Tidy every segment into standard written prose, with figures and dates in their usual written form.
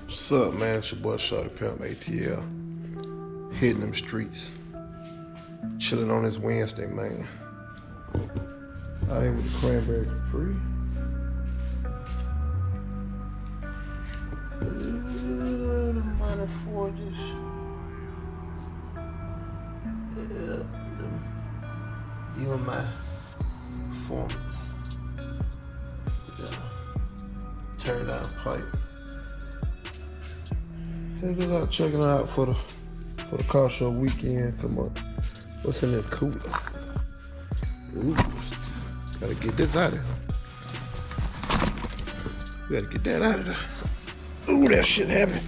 What's up, man? It's your boy Shorty Pimp ATL. Hitting them streets. Chilling on this Wednesday, man. Out here with the cranberry Caprice. The minor forges. You and my performance. Turn down pipe. Checking it out for the car show weekend. Come on. What's in that cooler? Ooh, gotta get this out of here. We gotta get that out of there. Ooh, that shit heavy.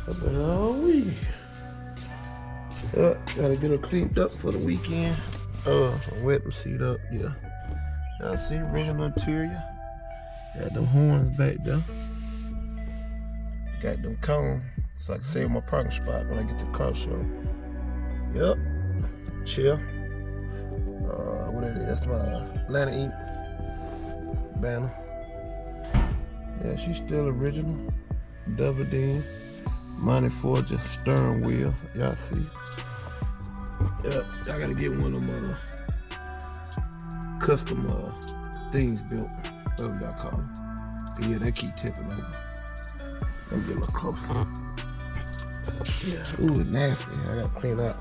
I've been all week. Gotta get her cleaned up for the weekend. Wet my seat up, yeah. Y'all see original interior. Got them horns back there. Got them cones so I can save my parking spot when I get to the car show. Yep. Chill. What it is? That's my Atlanta Ink banner. Yeah, she's still original. Double D. Money Forger steering wheel. Y'all see. Yep. I gotta get one of them custom things built. Whatever y'all call them. But yeah, they keep tipping over. Let me get a little closer. Yeah. Ooh, nasty. I gotta clean up.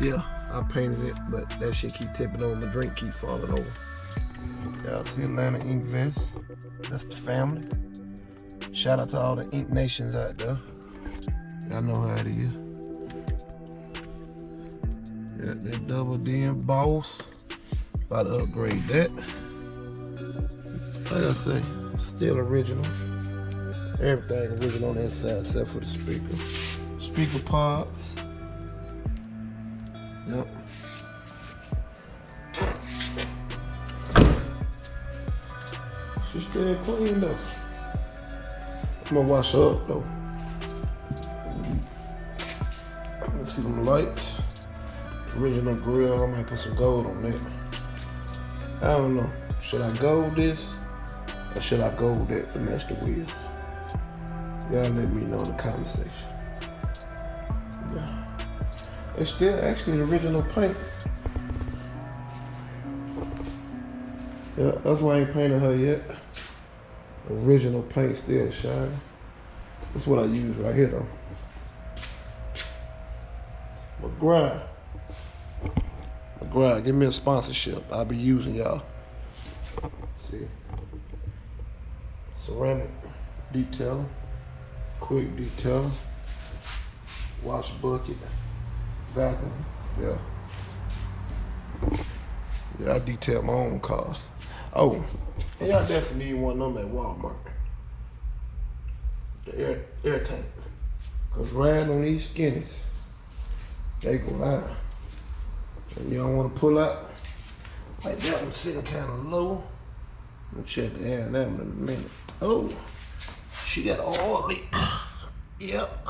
Yeah, I painted it, but that shit keep tipping over. My drink keep falling over. Y'all see Atlanta Ink Vest? That's the family. Shout out to all the Ink Nations out there. Y'all know how it is. Got that double D and boss. About to upgrade that. Like I say, still original. Everything original on the inside except for the speaker. Speaker pods. Yep. She's still clean though. I'm gonna wash her up though. Let's see them lights. Original grill. I might put some gold on that. I don't know. Should I gold this or should I gold that to match the wheels? Y'all let me know in the comment section. Yeah. It's still actually the original paint. Yeah, that's why I ain't painted her yet. Original paint still shining. That's what I use right here though. McGrath, give me a sponsorship. I'll be using y'all. See. Ceramic detailing. Quick detailing. Wash bucket. Vacuum. Yeah. Yeah, I detail my own cars. Oh, and y'all definitely need one of them at Walmart. The air tank. Cause riding on these skinnies, they go down. And you don't want to pull out. Like that one sitting kind of low. I'm gonna check the air on that one in a minute. Oh, she got an oil leak. Yep.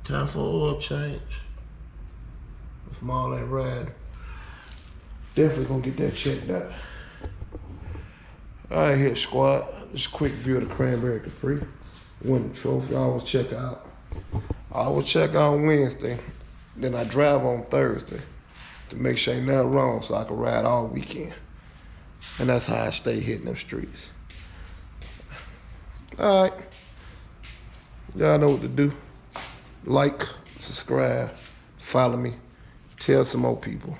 Time for oil change. From all that riding. Definitely gonna get that checked out. All right, hit squad. Just a quick view of the cranberry Caprice. Winning trophy. I always check out. I always check out on Wednesday. Then I drive on Thursday to make sure ain't nothing wrong so I can ride all weekend. And that's how I stay hitting them streets. All right. Y'all know what to do. Like, subscribe, follow me, tell some more people.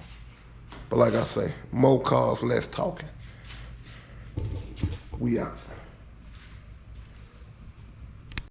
But like I say, more calls, less talking. We out.